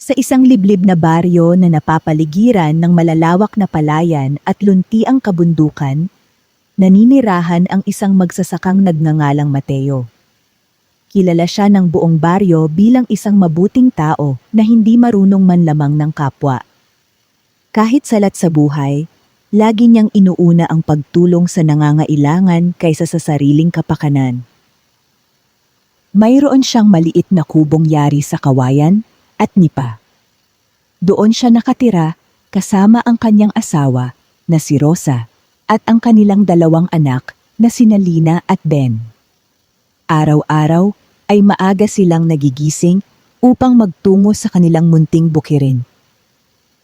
Sa isang liblib na baryo na napapaligiran ng malalawak na palayan at luntiang kabundukan, naninirahan ang isang magsasakang nagngangalang Mateo. Kilala siya ng buong baryo bilang isang mabuting tao na hindi marunong man lamang ng kapwa. Kahit salat sa buhay, lagi niyang inuuna ang pagtulong sa nangangailangan kaysa sa sariling kapakanan. Mayroon siyang maliit na kubong yari sa kawayan at nipa. Doon siya nakatira kasama ang kanyang asawa na si Rosa at ang kanilang dalawang anak na sina Lina at Ben. Araw-araw ay maaga silang nagigising upang magtungo sa kanilang munting bukirin.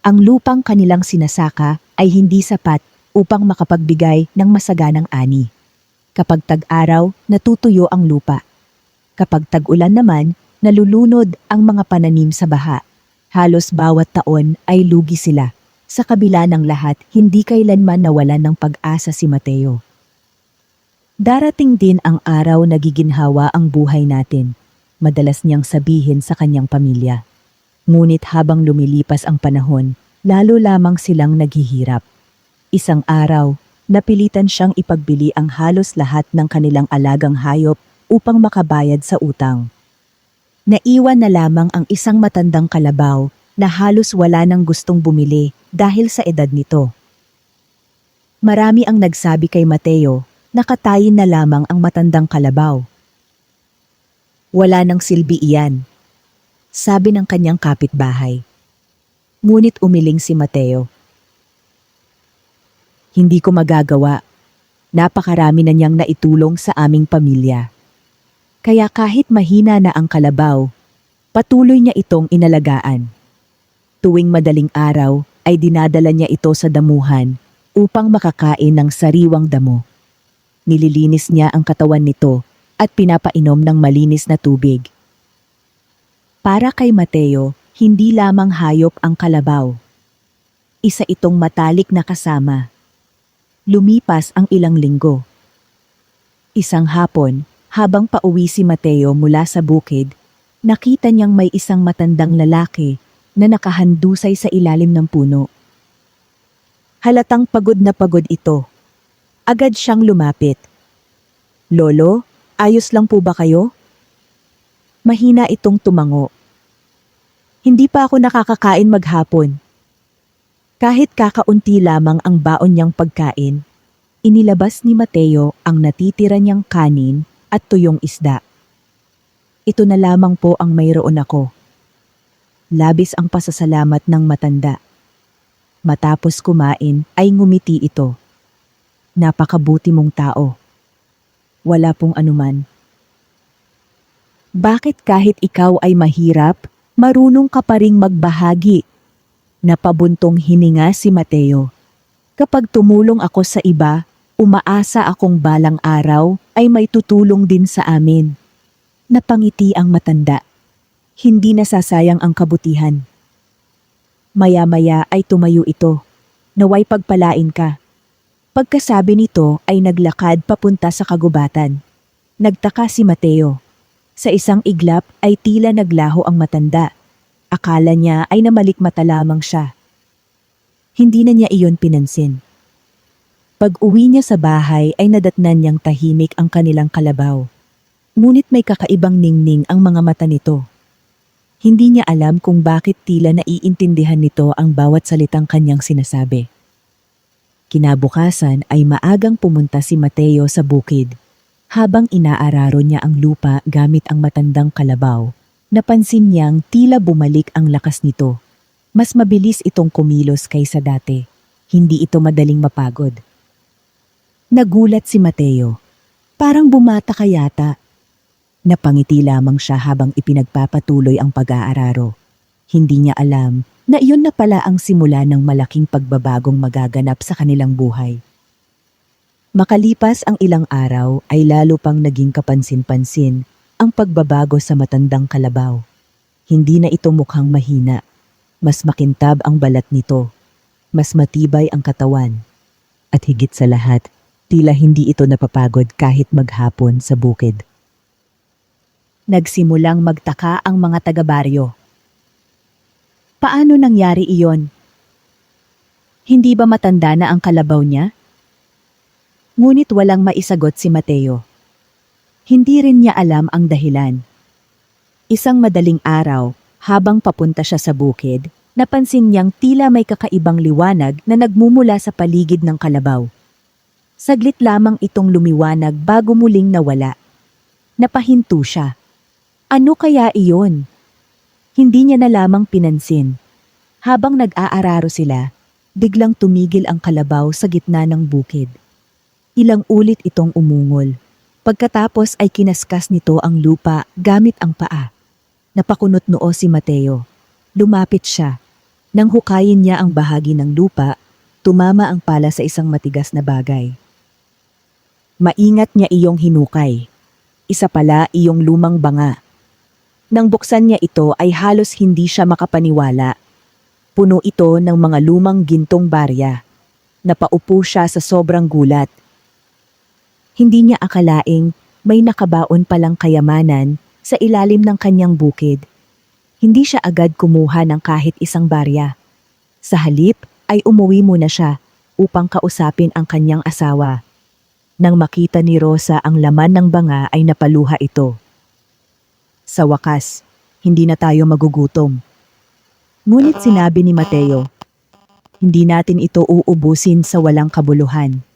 Ang lupang kanilang sinasaka ay hindi sapat upang makapagbigay ng masaganang ani. Kapag tag-araw, natutuyo ang lupa. Kapag tag-ulan naman, nalulunod ang mga pananim sa baha. Halos bawat taon ay lugi sila. Sa kabila ng lahat, hindi kailanman nawalan ng pag-asa si Mateo. Darating din ang araw na giginhawa ang buhay natin, madalas niyang sabihin sa kanyang pamilya. Ngunit habang lumilipas ang panahon, lalo lamang silang naghihirap. Isang araw, napilitan siyang ipagbili ang halos lahat ng kanilang alagang hayop upang makabayad sa utang. Naiwan na lamang ang isang matandang kalabaw na halos wala nang gustong bumili dahil sa edad nito. Marami ang nagsabi kay Mateo, nakatayin na lamang ang matandang kalabaw. Wala nang silbi iyan, sabi ng kanyang kapitbahay. Ngunit umiling si Mateo. Hindi ko magagawa. Napakarami na niyang naitulong sa aming pamilya. Kaya kahit mahina na ang kalabaw, patuloy niya itong inalagaan. Tuwing madaling araw ay dinadala niya ito sa damuhan upang makakain ng sariwang damo. Nililinis niya ang katawan nito at pinapainom ng malinis na tubig. Para kay Mateo, hindi lamang hayop ang kalabaw. Isa itong matalik na kasama. Lumipas ang ilang linggo. Isang hapon, habang pauwi si Mateo mula sa bukid, nakita niyang may isang matandang lalaki na nakahandusay sa ilalim ng puno. Halatang pagod na pagod ito. Agad siyang lumapit. Lolo, ayos lang po ba kayo? Mahina itong tumango. Hindi pa ako nakakakain maghapon. Kahit kakaunti lamang ang baon niyang pagkain, inilabas ni Mateo ang natitira niyang kanin at tuyong isda. Ito na lamang po ang mayroon ako. Labis ang pasasalamat ng matanda. Matapos kumain ay ngumiti ito. Napakabuti mong tao. Wala pong anuman. Bakit kahit ikaw ay mahirap, marunong ka pa ring magbahagi? Napabuntong hininga si Mateo. Kapag tumulong ako sa iba, umaasa akong balang araw ay may tutulong din sa amin. Napangiti ang matanda. Hindi nasasayang ang kabutihan. Maya-maya ay tumayo ito. Naway pagpalain ka. Pagkasabi nito ay naglakad papunta sa kagubatan. Nagtaka si Mateo. Sa isang iglap ay tila naglaho ang matanda. Akala niya ay namalikmata lamang siya. Hindi na niya iyon pinansin. Pag-uwi niya sa bahay ay nadatnan niyang tahimik ang kanilang kalabaw. Ngunit may kakaibang ningning ang mga mata nito. Hindi niya alam kung bakit tila naiintindihan nito ang bawat salitang kanyang sinasabi. Kinabukasan ay maagang pumunta si Mateo sa bukid. Habang inaararo niya ang lupa gamit ang matandang kalabaw, napansin niyang tila bumalik ang lakas nito. Mas mabilis itong kumilos kaysa dati. Hindi ito madaling mapagod. Nagulat si Mateo. Parang bumata ka yata. Napangiti lamang siya habang ipinagpapatuloy ang pag-aararo. Hindi niya alam na iyon na pala ang simula ng malaking pagbabagong magaganap sa kanilang buhay. Makalipas ang ilang araw ay lalo pang naging kapansin-pansin ang pagbabago sa matandang kalabaw. Hindi na ito mukhang mahina. Mas makintab ang balat nito. Mas matibay ang katawan. At higit sa lahat, tila hindi ito napapagod kahit maghapon sa bukid. Nagsimulang magtaka ang mga taga-baryo. Paano nangyari iyon? Hindi ba matanda na ang kalabaw niya? Ngunit walang maisagot si Mateo. Hindi rin niya alam ang dahilan. Isang madaling araw, habang papunta siya sa bukid, napansin niyang tila may kakaibang liwanag na nagmumula sa paligid ng kalabaw. Saglit lamang itong lumiwanag bago muling nawala. Napahinto siya. Ano kaya iyon? Hindi niya na lamang pinansin. Habang nag-aararo sila, biglang tumigil ang kalabaw sa gitna ng bukid. Ilang ulit itong umungol. Pagkatapos ay kinaskas nito ang lupa gamit ang paa. Napakunot noo si Mateo. Lumapit siya. Nang hukayin niya ang bahagi ng lupa, tumama ang pala sa isang matigas na bagay. Maingat niya iyong hinukay. Isa pala iyong lumang banga. Nang buksan niya ito ay halos hindi siya makapaniwala. Puno ito ng mga lumang gintong barya. Napaupo siya sa sobrang gulat. Hindi niya akalaing may nakabaon palang kayamanan sa ilalim ng kanyang bukid. Hindi siya agad kumuha ng kahit isang barya. Sa halip ay umuwi muna siya upang kausapin ang kanyang asawa. Nang makita ni Rosa ang laman ng banga ay napaluha ito. Sa wakas, hindi na tayo magugutom. Ngunit sinabi ni Mateo, hindi natin ito uubusin sa walang kabuluhan.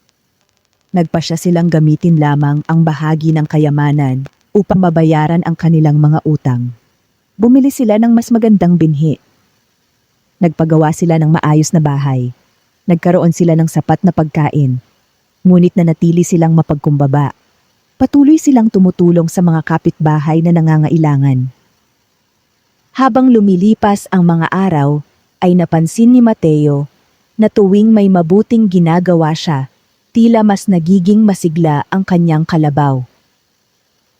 Nagpasya silang gamitin lamang ang bahagi ng kayamanan upang mabayaran ang kanilang mga utang. Bumili sila ng mas magandang binhi. Nagpagawa sila ng maayos na bahay. Nagkaroon sila ng sapat na pagkain. Ngunit nanatili silang mapagkumbaba. Patuloy silang tumutulong sa mga kapitbahay na nangangailangan. Habang lumilipas ang mga araw, ay napansin ni Mateo na tuwing may mabuting ginagawa siya, tila mas nagiging masigla ang kanyang kalabaw.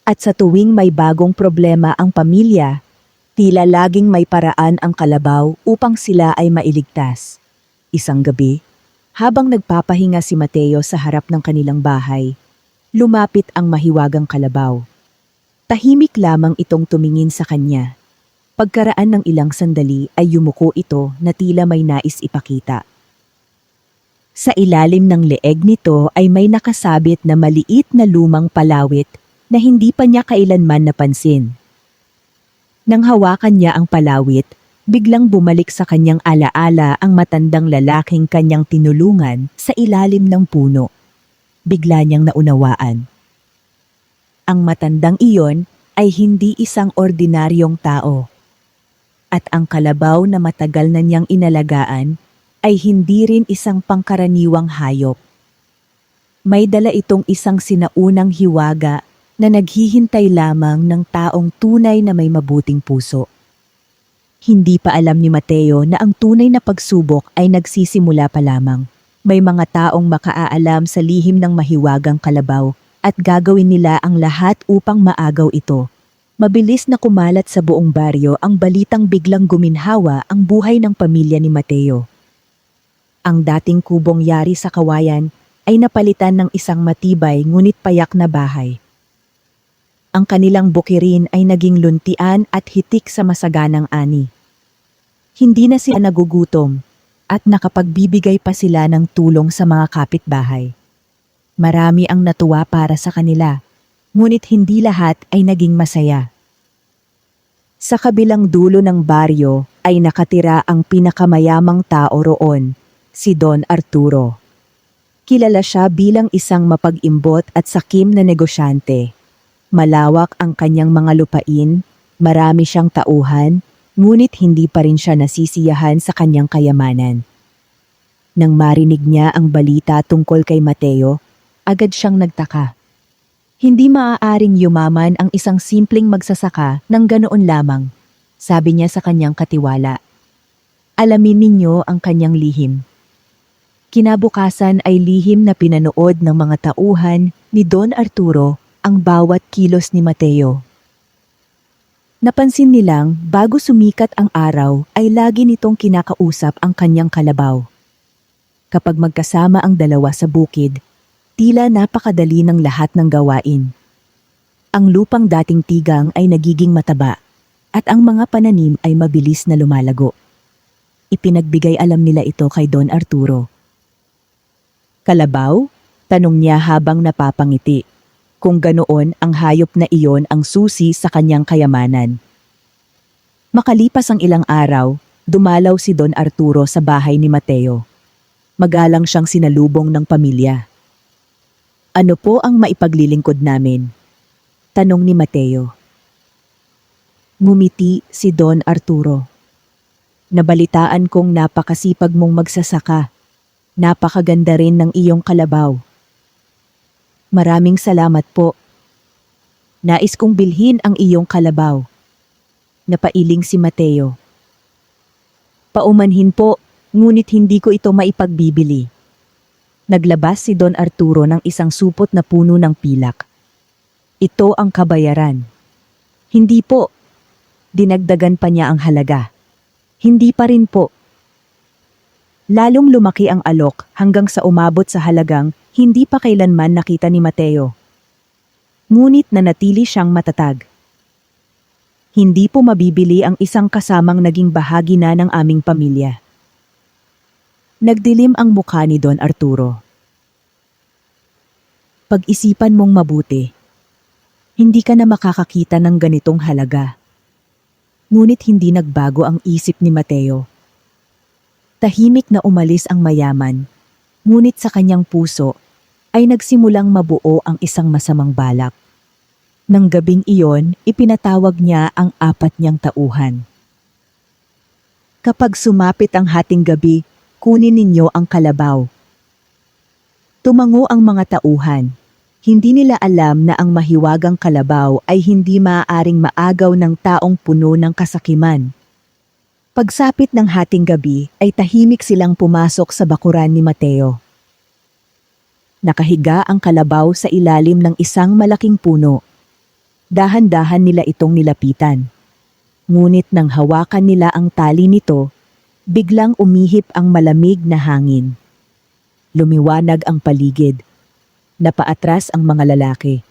At sa tuwing may bagong problema ang pamilya, tila laging may paraan ang kalabaw upang sila ay mailigtas. Isang gabi, habang nagpapahinga si Mateo sa harap ng kanilang bahay, lumapit ang mahiwagang kalabaw. Tahimik lamang itong tumingin sa kanya. Pagkaraan ng ilang sandali ay yumuko ito na tila may nais ipakita. Sa ilalim ng leeg nito ay may nakasabit na maliit na lumang palawit na hindi pa niya kailanman napansin. Nang hawakan niya ang palawit, biglang bumalik sa kanyang alaala ang matandang lalaking kanyang tinulungan sa ilalim ng puno. Bigla niyang naunawaan. Ang matandang iyon ay hindi isang ordinaryong tao. At ang kalabaw na matagal na niyang inalagaan ay hindi rin isang pangkaraniwang hayop. May dala itong isang sinaunang hiwaga na naghihintay lamang ng taong tunay na may mabuting puso. Hindi pa alam ni Mateo na ang tunay na pagsubok ay nagsisimula pa lamang. May mga taong makaaalam sa lihim ng mahiwagang kalabaw at gagawin nila ang lahat upang maagaw ito. Mabilis na kumalat sa buong baryo ang balitang biglang guminhawa ang buhay ng pamilya ni Mateo. Ang dating kubong yari sa kawayan ay napalitan ng isang matibay ngunit payak na bahay. Ang kanilang bukirin ay naging luntian at hitik sa masaganang ani. Hindi na sila nagugutom at nakapagbibigay pa sila ng tulong sa mga kapitbahay. Marami ang natuwa para sa kanila, ngunit hindi lahat ay naging masaya. Sa kabilang dulo ng baryo ay nakatira ang pinakamayamang tao roon, si Don Arturo. Kilala siya bilang isang mapag-imbot at sakim na negosyante. Malawak ang kanyang mga lupain, marami siyang tauhan, ngunit hindi pa rin siya nasisiyahan sa kanyang kayamanan. Nang marinig niya ang balita tungkol kay Mateo, agad siyang nagtaka. Hindi maaaring yumaman ang isang simpleng magsasaka ng ganoon lamang, sabi niya sa kanyang katiwala. Alamin ninyo ang kanyang lihim. Kinabukasan ay lihim na pinanood ng mga tauhan ni Don Arturo ang bawat kilos ni Mateo. Napansin nilang bago sumikat ang araw ay lagi nitong kinakausap ang kanyang kalabaw. Kapag magkasama ang dalawa sa bukid, tila napakadali ng lahat ng gawain. Ang lupang dating tigang ay nagiging mataba at ang mga pananim ay mabilis na lumalago. ipinagbigay alam nila ito kay Don Arturo. Kalabaw? Tanong niya habang napapangiti. Kung ganoon, ang hayop na iyon ang susi sa kanyang kayamanan. Makalipas ang ilang araw, dumalaw si Don Arturo sa bahay ni Mateo. Magalang siyang sinalubong ng pamilya. Ano po ang maipaglilingkod namin? Tanong ni Mateo. Ngumiti si Don Arturo. Nabalitaan kong napakasipag mong magsasaka. Napakaganda rin ng iyong kalabaw. Maraming salamat po. Nais kong bilhin ang iyong kalabaw. Napailing si Mateo. Paumanhin po, ngunit hindi ko ito maipagbibili. Naglabas si Don Arturo ng isang supot na puno ng pilak. Ito ang kabayaran. Hindi po. Dinagdagan pa niya ang halaga. Hindi pa rin po. Lalong lumaki ang alok hanggang sa umabot sa halagang hindi pa kailanman nakita ni Mateo. Ngunit nanatili siyang matatag. Hindi po mabibili ang isang kasamang naging bahagi na ng aming pamilya. Nagdilim ang mukha ni Don Arturo. Pag-isipan mong mabuti. Hindi ka na makakakita ng ganitong halaga. Ngunit hindi nagbago ang isip ni Mateo. Tahimik na umalis ang mayaman, ngunit sa kanyang puso ay nagsimulang mabuo ang isang masamang balak. Nang gabing iyon, ipinatawag niya ang 4 niyang tauhan. Kapag sumapit ang hating gabi, kunin ninyo ang kalabaw. Tumango ang mga tauhan. Hindi nila alam na ang mahiwagang kalabaw ay hindi maaaring maagaw ng taong puno ng kasakiman. Pagsapit ng hating gabi ay tahimik silang pumasok sa bakuran ni Mateo. Nakahiga ang kalabaw sa ilalim ng isang malaking puno. Dahan-dahan nila itong nilapitan. Ngunit nang hawakan nila ang tali nito, biglang umihip ang malamig na hangin. Lumiwanag ang paligid. Napaatras ang mga lalaki.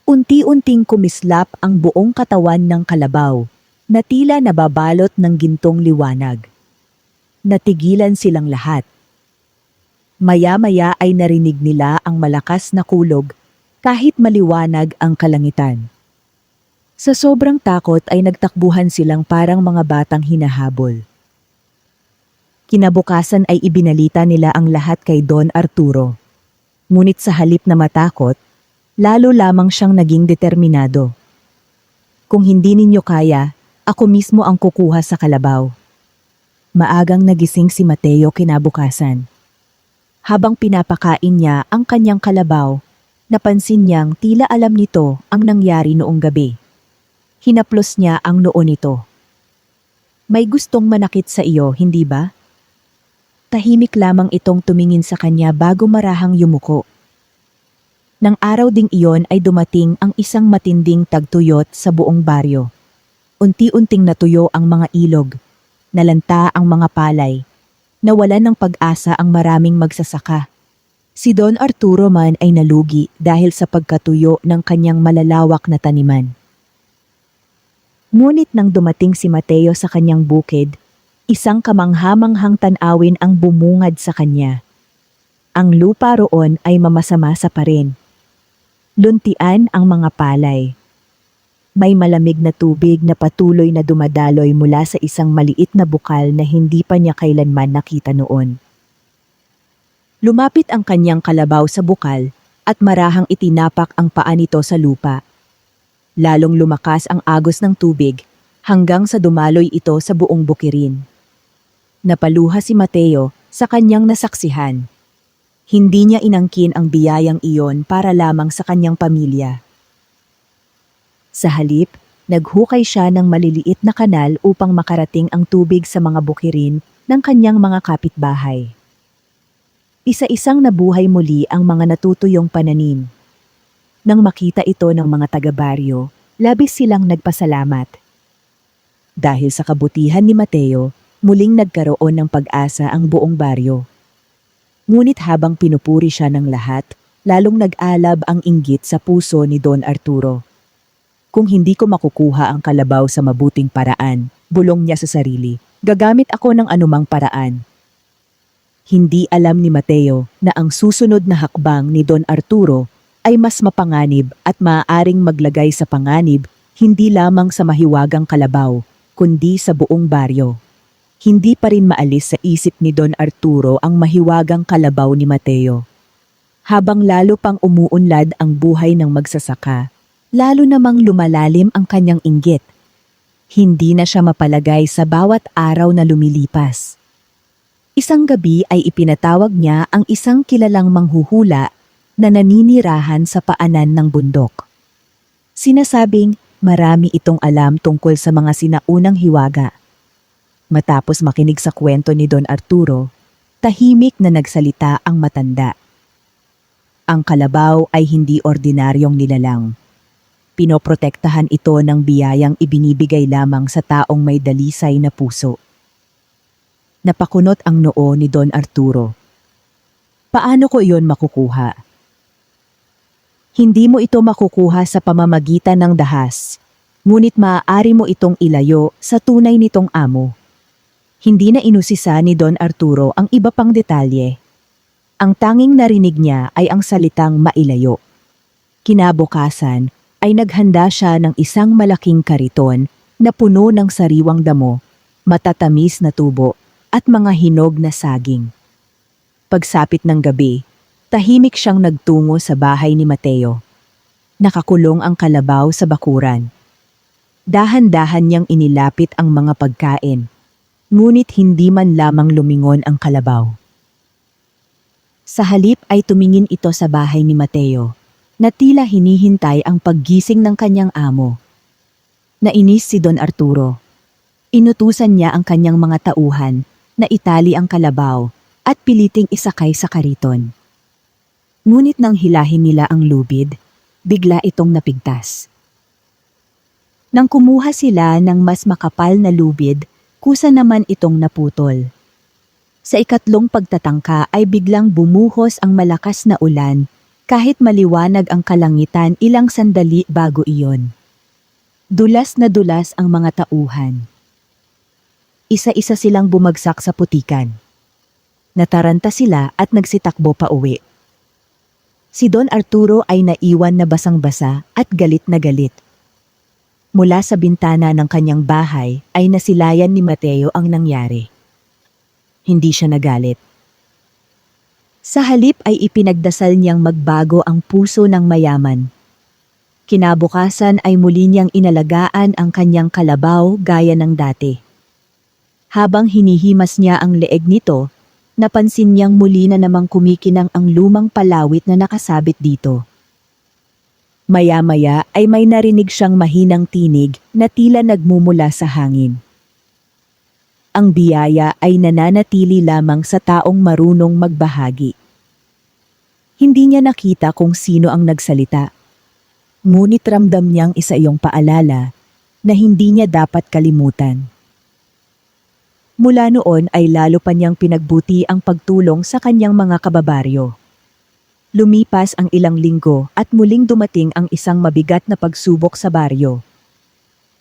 Unti-unting kumislap ang buong katawan ng kalabaw, na tila nababalot ng gintong liwanag. Natigilan silang lahat. Maya-maya ay narinig nila ang malakas na kulog kahit maliwanag ang kalangitan. Sa sobrang takot ay nagtakbuhan silang parang mga batang hinahabol. Kinabukasan ay ibinalita nila ang lahat kay Don Arturo. Ngunit sa halip na matakot, lalo lamang siyang naging determinado. Kung hindi ninyo kaya, ako mismo ang kukuha sa kalabaw. Maagang nagising si Mateo kinabukasan. Habang pinapakain niya ang kanyang kalabaw, napansin niyang tila alam nito ang nangyari noong gabi. Hinaplos niya ang noo nito. May gustong manakit sa iyo, hindi ba? Tahimik lamang itong tumingin sa kanya bago marahang yumuko. Nang araw ding iyon ay dumating ang isang matinding tagtuyot sa buong baryo. Unti-unting natuyo ang mga ilog, nalanta ang mga palay, nawalan ng pag-asa ang maraming magsasaka. Si Don Arturo man ay nalugi dahil sa pagkatuyo ng kanyang malalawak na taniman. Ngunit nang dumating si Mateo sa kanyang bukid, isang kamanghamanghang tanawin ang bumungad sa kanya. Ang lupa roon ay mamasa-masa pa rin. Luntian ang mga palay. May malamig na tubig na patuloy na dumadaloy mula sa isang maliit na bukal na hindi pa niya kailanman nakita noon. Lumapit ang kanyang kalabaw sa bukal at marahang itinapak ang paa nito sa lupa. Lalong lumakas ang agos ng tubig hanggang sa dumaloy ito sa buong bukirin. Napaluha si Mateo sa kanyang nasaksihan. Hindi niya inangkin ang biyayang iyon para lamang sa kanyang pamilya. Sa halip, naghukay siya ng maliliit na kanal upang makarating ang tubig sa mga bukirin ng kanyang mga kapitbahay. Isa-isang nabuhay muli ang mga natutuyong pananim. Nang makita ito ng mga taga-baryo, labis silang nagpasalamat. Dahil sa kabutihan ni Mateo, muling nagkaroon ng pag-asa ang buong baryo. Ngunit habang pinupuri siya ng lahat, lalong nag-alab ang inggit sa puso ni Don Arturo. Kung hindi ko makukuha ang kalabaw sa mabuting paraan, bulong niya sa sarili, Gagamit ako ng anumang paraan. Hindi alam ni Mateo na ang susunod na hakbang ni Don Arturo ay mas mapanganib at maaaring maglagay sa panganib hindi lamang sa mahiwagang kalabaw, kundi sa buong baryo. Hindi pa rin maalis sa isip ni Don Arturo ang mahiwagang kalabaw ni Mateo. Habang lalo pang umuunlad ang buhay ng magsasaka, lalo namang lumalalim ang kanyang inggit. Hindi na siya mapalagay sa bawat araw na lumilipas. Isang gabi ay ipinatawag niya ang isang kilalang manghuhula na naninirahan sa paanan ng bundok. Sinasabing marami itong alam tungkol sa mga sinaunang hiwaga. Matapos makinig sa kwento ni Don Arturo, tahimik na nagsalita ang matanda. Ang kalabaw ay hindi ordinaryong nilalang. Pinoprotektahan ito ng biyayang ibinibigay lamang sa taong may dalisay na puso. Napakunot ang noo ni Don Arturo. Paano ko iyon makukuha? Hindi mo ito makukuha sa pamamagitan ng dahas, ngunit maaari mo itong ilayo sa tunay nitong amo. Hindi na inusisa ni Don Arturo ang iba pang detalye. Ang tanging narinig niya ay ang salitang mailayo. Kinabukasan, ay naghanda siya ng isang malaking kariton na puno ng sariwang damo, matatamis na tubo, at mga hinog na saging. Pagsapit ng gabi, tahimik siyang nagtungo sa bahay ni Mateo. Nakakulong ang kalabaw sa bakuran. Dahan-dahan niyang inilapit ang mga pagkain, ngunit hindi man lamang lumingon ang kalabaw. Sa halip ay tumingin ito sa bahay ni Mateo, na tila hinihintay ang paggising ng kanyang amo. Nainis si Don Arturo. Inutusan niya ang kanyang mga tauhan na itali ang kalabaw at piliting isakay sa kariton. Ngunit nang hilahin nila ang lubid, bigla itong napigtas. Nang kumuha sila ng mas makapal na lubid, kusa naman itong naputol. Sa ikatlong pagtatangka ay biglang bumuhos ang malakas na ulan, kahit maliwanag ang kalangitan ilang sandali bago iyon. Dulas na dulas ang mga tauhan. Isa-isa silang bumagsak sa putikan. Nataranta sila at nagsitakbo pa uwi. Si Don Arturo ay naiwan na basang-basa at galit na galit. Mula sa bintana ng kanyang bahay ay nasilayan ni Mateo ang nangyari. Hindi siya nagalit. Sa halip ay ipinagdasal niyang magbago ang puso ng mayaman. Kinabukasan ay muli niyang inalagaan ang kanyang kalabaw gaya ng dati. Habang hinihimas niya ang leeg nito, napansin niyang muli na namang kumikinang ang lumang palawit na nakasabit dito. Maya-maya ay may narinig siyang mahinang tinig na tila nagmumula sa hangin. Ang biyaya ay nananatili lamang sa taong marunong magbahagi. Hindi niya nakita kung sino ang nagsalita. Ngunit ramdam niyang isa iyong paalala na hindi niya dapat kalimutan. Mula noon ay lalo pa niyang pinagbuti ang pagtulong sa kanyang mga kababaryo. Lumipas ang ilang linggo at muling dumating ang isang mabigat na pagsubok sa baryo.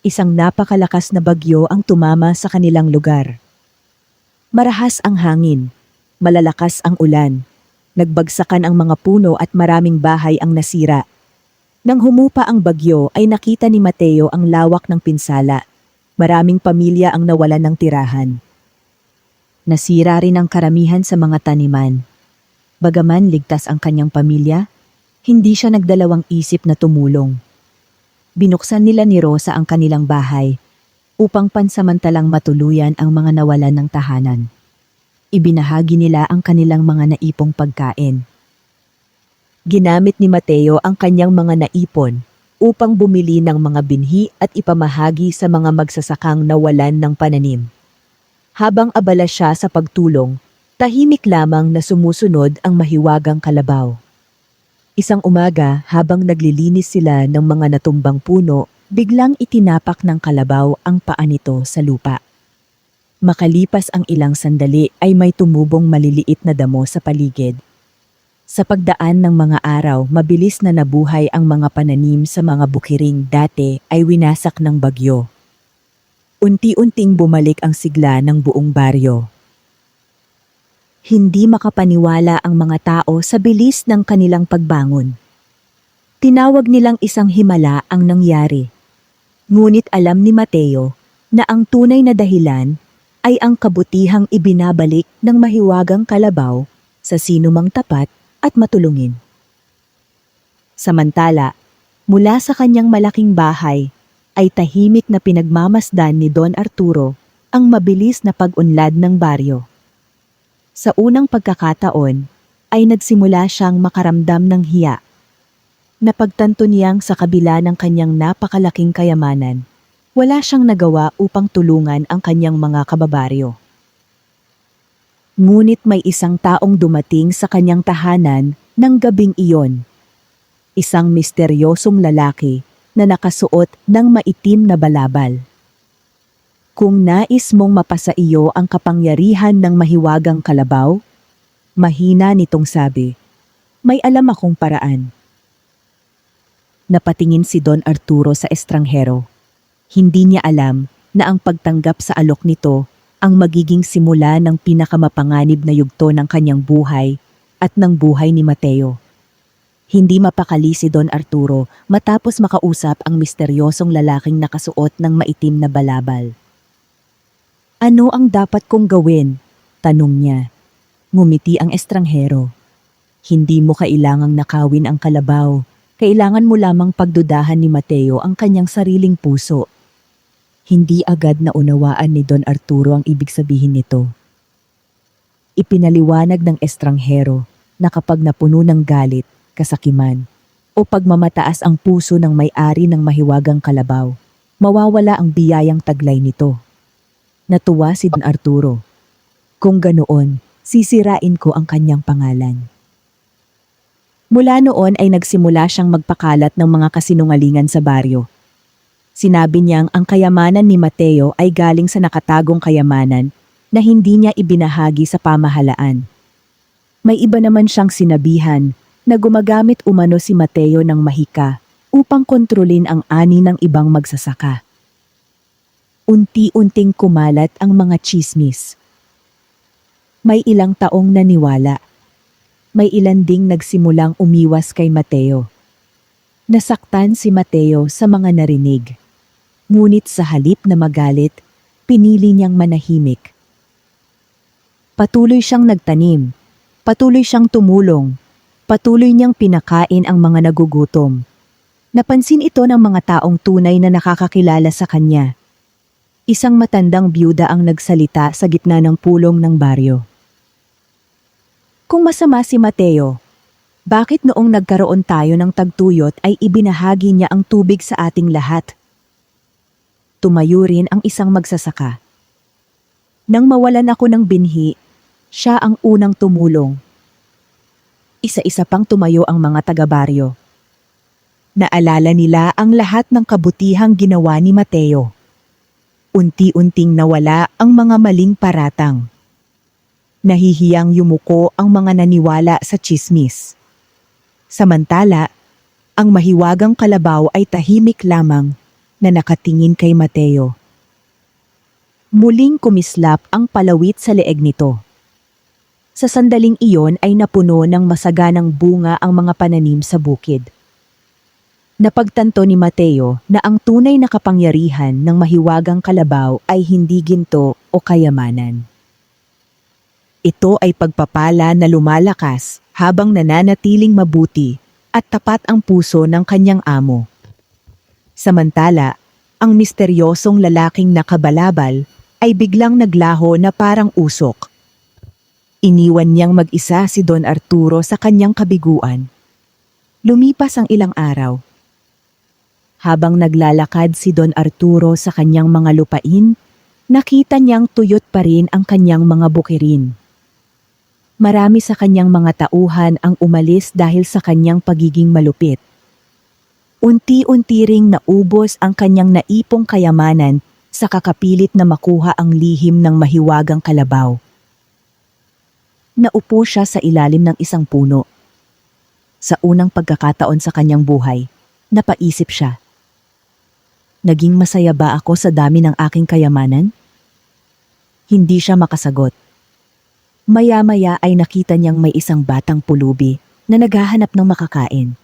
Isang napakalakas na bagyo ang tumama sa kanilang lugar. Marahas ang hangin, malalakas ang ulan, nagbagsakan ang mga puno at maraming bahay ang nasira. Nang humupa ang bagyo ay nakita ni Mateo ang lawak ng pinsala. Maraming pamilya ang nawalan ng tirahan. Nasira rin ang karamihan sa mga taniman. Bagaman ligtas ang kanyang pamilya, hindi siya nagdalawang isip na tumulong. Binuksan nila ni Rosa ang kanilang bahay upang pansamantalang matuluyan ang mga nawalan ng tahanan. Ibinahagi nila ang kanilang mga naipong pagkain. Ginamit ni Mateo ang kanyang mga naipon upang bumili ng mga binhi at ipamahagi sa mga magsasakang nawalan ng pananim. Habang abala siya sa pagtulong, tahimik lamang na sumusunod ang mahiwagang kalabaw. Isang umaga habang naglilinis sila ng mga natumbang puno, biglang itinapak ng kalabaw ang paa nito sa lupa. Makalipas ang ilang sandali ay may tumubong maliliit na damo sa paligid. Sa pagdaan ng mga araw, mabilis na nabuhay ang mga pananim sa mga bukiring dati ay winasak ng bagyo. Unti-unting bumalik ang sigla ng buong baryo. Hindi makapaniwala ang mga tao sa bilis ng kanilang pagbangon. Tinawag nilang isang himala ang nangyari. Ngunit alam ni Mateo na ang tunay na dahilan ay ang kabutihang ibinabalik ng mahiwagang kalabaw sa sinumang tapat at matulungin. Samantala, mula sa kanyang malaking bahay ay tahimik na pinagmamasdan ni Don Arturo ang mabilis na pag-unlad ng baryo. Sa unang pagkakataon ay nagsimula siyang makaramdam ng hiya. Napagtanto niyang sa kabila ng kanyang napakalaking kayamanan, wala siyang nagawa upang tulungan ang kanyang mga kababaryo. Ngunit may isang taong dumating sa kanyang tahanan ng gabing iyon. Isang misteryosong lalaki na nakasuot ng maitim na balabal. Kung nais mong mapasa iyo ang kapangyarihan ng mahiwagang kalabaw, mahina nitong sabi, may alam akong paraan. Napatingin si Don Arturo sa estranghero. Hindi niya alam na ang pagtanggap sa alok nito ang magiging simula ng pinakamapanganib na yugto ng kanyang buhay at ng buhay ni Mateo. Hindi mapakali si Don Arturo matapos makausap ang misteryosong lalaking nakasuot ng maitim na balabal. Ano ang dapat kong gawin? Tanong niya. Ngumiti ang estranghero. Hindi mo kailangang nakawin ang kalabaw. Kailangan mo lamang pagdudahan ni Mateo ang kanyang sariling puso. Hindi agad na unawaan ni Don Arturo ang ibig sabihin nito. Ipinaliwanag ng estranghero na kapag napuno ng galit, kasakiman, o pagmamataas ang puso ng may-ari ng mahiwagang kalabaw, mawawala ang biyayang taglay nito. Natuwa si Don Arturo. Kung ganoon, sisirain ko ang kanyang pangalan. Mula noon ay nagsimula siyang magpakalat ng mga kasinungalingan sa baryo. Sinabi niyang ang kayamanan ni Mateo ay galing sa nakatagong kayamanan na hindi niya ibinahagi sa pamahalaan. May iba naman siyang sinabihan na gumagamit umano si Mateo ng mahika upang kontrolin ang ani ng ibang magsasaka. Unti-unting kumalat ang mga tsismis. May ilang taong naniwala. May ilan ding nagsimulang umiwas kay Mateo. Nasaktan si Mateo sa mga narinig. Ngunit sa halip na magalit, pinili niyang manahimik. Patuloy siyang nagtanim. Patuloy siyang tumulong. Patuloy niyang pinakain ang mga nagugutom. Napansin ito ng mga taong tunay na nakakakilala sa kanya. Isang matandang byuda ang nagsalita sa gitna ng pulong ng baryo. Kung masama si Mateo, bakit noong nagkaroon tayo ng tagtuyot ay ibinahagi niya ang tubig sa ating lahat? Tumayo rin ang isang magsasaka. Nang mawalan ako ng binhi, siya ang unang tumulong. Isa-isa pang tumayo ang mga taga-baryo. Naalala nila ang lahat ng kabutihang ginawa ni Mateo. Unti-unting nawala ang mga maling paratang. Nahihiyang yumuko ang mga naniwala sa tsismis. Samantala, ang mahiwagang kalabaw ay tahimik lamang na nakatingin kay Mateo. Muling kumislap ang palawit sa leeg nito. Sa sandaling iyon ay napuno ng masaganang bunga ang mga pananim sa bukid. Napagtanto ni Mateo na ang tunay na kapangyarihan ng mahiwagang kalabaw ay hindi ginto o kayamanan. Ito ay pagpapala na lumalakas habang nananatiling mabuti at tapat ang puso ng kanyang amo. Samantala, ang misteryosong lalaking nakabalabal ay biglang naglaho na parang usok. Iniwan niyang mag-isa si Don Arturo sa kanyang kabiguan. Lumipas ang ilang araw. Habang naglalakad si Don Arturo sa kanyang mga lupain, nakita niyang tuyot pa rin ang kanyang mga bukirin. Marami sa kanyang mga tauhan ang umalis dahil sa kanyang pagiging malupit. Unti-unti ring naubos ang kanyang naipong kayamanan sa kakapilit na makuha ang lihim ng mahiwagang kalabaw. Naupo siya sa ilalim ng isang puno. Sa unang pagkakataon sa kanyang buhay, napaisip siya. Naging masaya ba ako sa dami ng aking kayamanan? Hindi siya makasagot. Maya-maya ay nakita niyang may isang batang pulubi na naghahanap ng makakain.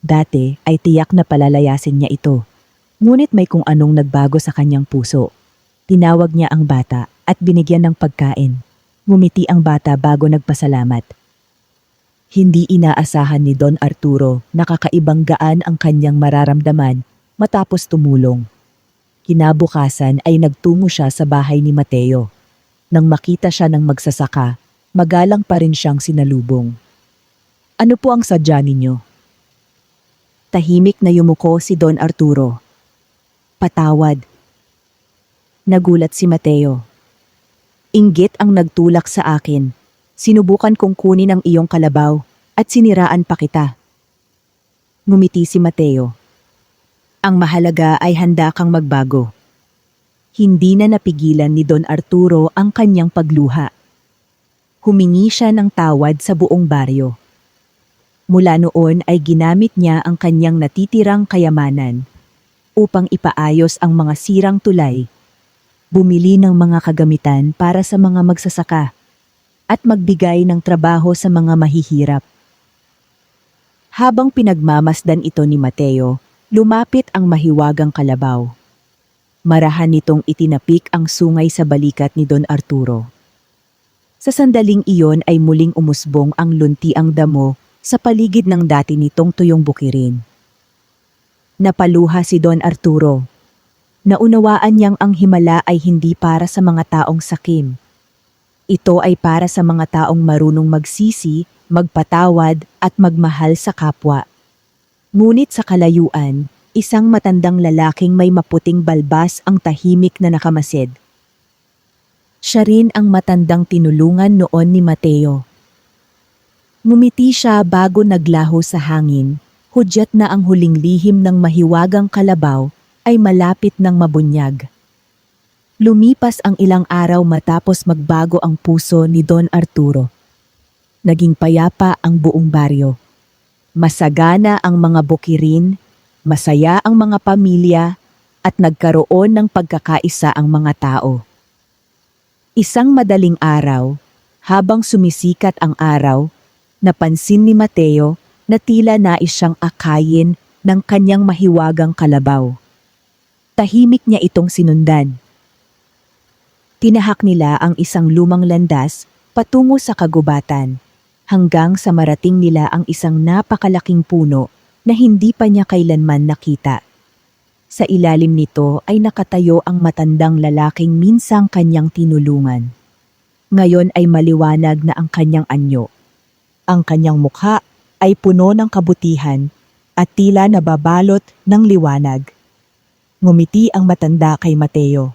Dati ay tiyak na palalayasin niya ito, ngunit may kung anong nagbago sa kanyang puso. Tinawag niya ang bata at binigyan ng pagkain. Ngumiti ang bata bago nagpasalamat. Hindi inaasahan ni Don Arturo na kakaibang gaan ang kanyang mararamdaman matapos tumulong. Kinabukasan ay nagtungo siya sa bahay ni Mateo. Nang makita siya ng magsasaka, magalang pa rin siyang sinalubong. Ano po ang sadya ninyo? Tahimik na yumuko si Don Arturo. Patawad. Nagulat si Mateo. Inggit ang nagtulak sa akin. Sinubukan kong kunin ang iyong kalabaw at siniraan pa kita. Ngumiti si Mateo. Ang mahalaga ay handa kang magbago. Hindi na napigilan ni Don Arturo ang kanyang pagluha. Humingi siya ng tawad sa buong baryo. Mula noon ay ginamit niya ang kanyang natitirang kayamanan upang ipaayos ang mga sirang tulay, bumili ng mga kagamitan para sa mga magsasaka, at magbigay ng trabaho sa mga mahihirap. Habang pinagmamasdan ito ni Mateo, lumapit ang mahiwagang kalabaw. Marahan nitong itinapik ang sungay sa balikat ni Don Arturo. Sa sandaling iyon ay muling umusbong ang luntiang damo sa paligid ng dati nitong tuyong bukirin. Napaluha si Don Arturo. Naunawaan niyang ang himala ay hindi para sa mga taong sakim. Ito ay para sa mga taong marunong magsisi, magpatawad at magmahal sa kapwa. Ngunit sa kalayuan, isang matandang lalaking may maputing balbas ang tahimik na nakamasid. Siya rin ang matandang tinulungan noon ni Mateo. Ngumiti siya bago naglaho sa hangin, hudyat na ang huling lihim ng mahiwagang kalabaw ay malapit ng mabunyag. Lumipas ang ilang araw matapos magbago ang puso ni Don Arturo. Naging payapa ang buong baryo. Masagana ang mga bukirin, masaya ang mga pamilya, at nagkaroon ng pagkakaisa ang mga tao. Isang madaling araw, habang sumisikat ang araw, napansin ni Mateo na tila nais siyang akayin ng kanyang mahiwagang kalabaw. Tahimik niya itong sinundan. Tinahak nila ang isang lumang landas patungo sa kagubatan, hanggang sa marating nila ang isang napakalaking puno na hindi pa niya kailanman nakita. Sa ilalim nito ay nakatayo ang matandang lalaking minsang kanyang tinulungan. Ngayon ay maliwanag na ang kanyang anyo. Ang kanyang mukha ay puno ng kabutihan at tila nababalot ng liwanag. Ngumiti ang matanda kay Mateo.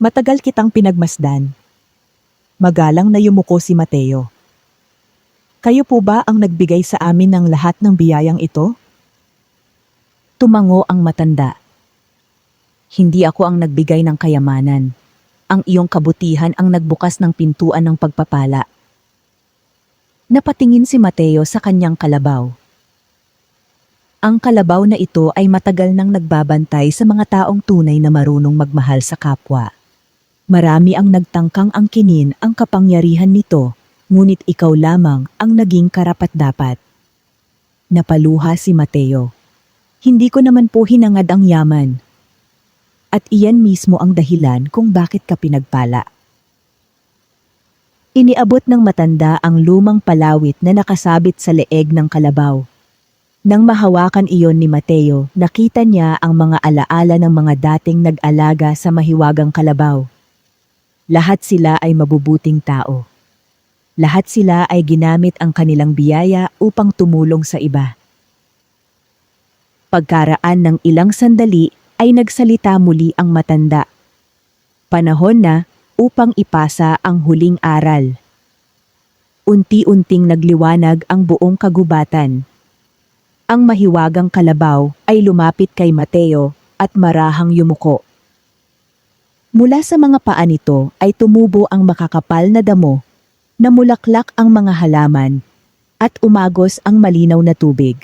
Matagal kitang pinagmasdan. Magalang na yumuko si Mateo. Kayo po ba ang nagbigay sa amin ng lahat ng biyayang ito? Tumango ang matanda. Hindi ako ang nagbigay ng kayamanan. Ang iyong kabutihan ang nagbukas ng pintuan ng pagpapala. Napatingin si Mateo sa kanyang kalabaw. Ang kalabaw na ito ay matagal nang nagbabantay sa mga taong tunay na marunong magmahal sa kapwa. Marami ang nagtangkang angkinin ang kapangyarihan nito, ngunit ikaw lamang ang naging karapat-dapat. Napaluha si Mateo. Hindi ko naman po hinangad ang yaman. At iyan mismo ang dahilan kung bakit ka pinagpala. Iniabot ng matanda ang lumang palawit na nakasabit sa leeg ng kalabaw. Nang mahawakan iyon ni Mateo, nakita niya ang mga alaala ng mga dating nag-alaga sa mahiwagang kalabaw. Lahat sila ay mabubuting tao. Lahat sila ay ginamit ang kanilang biyaya upang tumulong sa iba. Pagkaraan ng ilang sandali ay nagsalita muli ang matanda. Panahon na upang ipasa ang huling aral. Unti-unting nagliwanag ang buong kagubatan. Ang mahiwagang kalabaw ay lumapit kay Mateo at marahang yumuko. Mula sa mga paa nito ay tumubo ang makakapal na damo, namulaklak ang mga halaman, at umagos ang malinaw na tubig.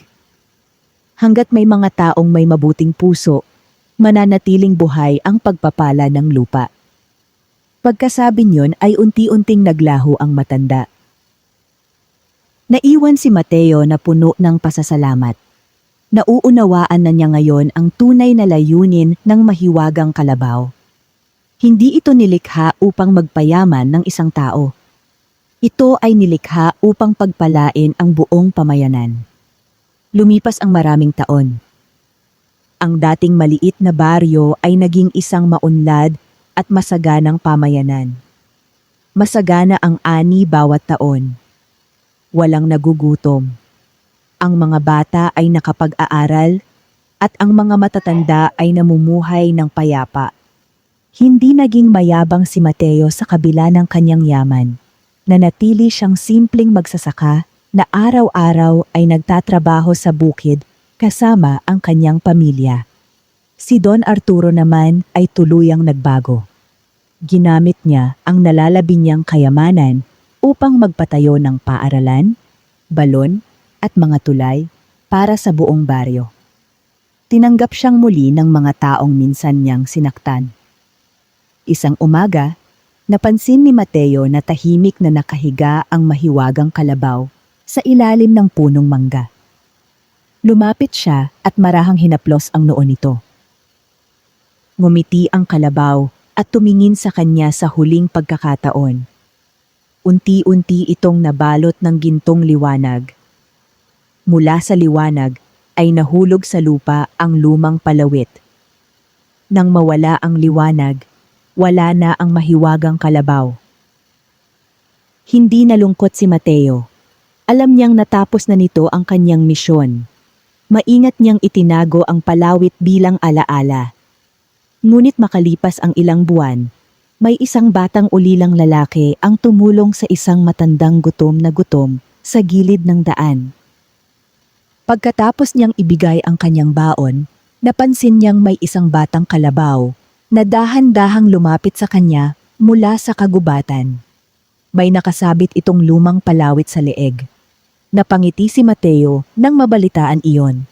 hanggat may mga taong may mabuting puso, mananatiling buhay ang pagpapala ng lupa. Pagkasabi niyon ay unti-unting naglaho ang matanda. Naiwan si Mateo na puno ng pasasalamat. Nauunawaan na niya ngayon ang tunay na layunin ng mahiwagang kalabaw. Hindi ito nilikha upang magpayaman ng isang tao. Ito ay nilikha upang pagpalain ang buong pamayanan. Lumipas ang maraming taon. Ang dating maliit na baryo ay naging isang maunlad at masaganang pamayanan. Masagana ang ani bawat taon. Walang nagugutom. Ang mga bata ay nakapag-aaral at ang mga matatanda ay namumuhay ng payapa. Hindi naging mayabang si Mateo sa kabila ng kanyang yaman. Nanatili siyang simpleng magsasaka na araw-araw ay nagtatrabaho sa bukid kasama ang kanyang pamilya. Si Don Arturo naman ay tuluyang nagbago. Ginamit niya ang nalalabi niyang kayamanan upang magpatayo ng paaralan, balon at mga tulay para sa buong baryo. Tinanggap siyang muli ng mga taong minsan niyang sinaktan. Isang umaga, napansin ni Mateo na tahimik na nakahiga ang mahiwagang kalabaw sa ilalim ng punong mangga. Lumapit siya at marahang hinaplos ang noo nito. Ngumiti ang kalabaw at tumingin sa kanya sa huling pagkakataon. Unti-unti itong nabalot ng gintong liwanag. Mula sa liwanag ay nahulog sa lupa ang lumang palawit. Nang mawala ang liwanag, wala na ang mahiwagang kalabaw. Hindi nalungkot si Mateo. Alam niyang natapos na nito ang kanyang misyon. Maingat niyang itinago ang palawit bilang alaala. Ngunit makalipas ang ilang buwan, may isang batang ulilang lalaki ang tumulong sa isang matandang gutom na gutom sa gilid ng daan. Pagkatapos niyang ibigay ang kanyang baon, napansin niyang may isang batang kalabaw na dahan-dahang lumapit sa kanya mula sa kagubatan. May nakasabit itong lumang palawit sa leeg. Napangiti si Mateo nang mabalitaan iyon.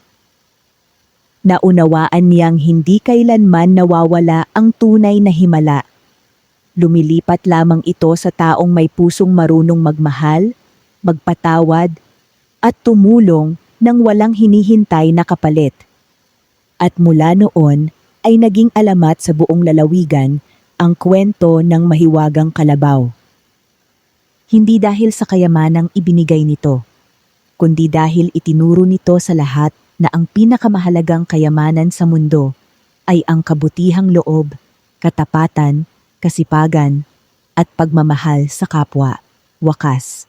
Naunawaan niyang hindi kailanman nawawala ang tunay na himala. Lumilipat lamang ito sa taong may pusong marunong magmahal, magpatawad, at tumulong nang walang hinihintay na kapalit. At mula noon, ay naging alamat sa buong lalawigan ang kwento ng mahiwagang kalabaw. Hindi dahil sa kayamanang ibinigay nito, kundi dahil itinuro nito sa lahat na ang pinakamahalagang kayamanan sa mundo ay ang kabutihang loob, katapatan, kasipagan, at pagmamahal sa kapwa. Wakas.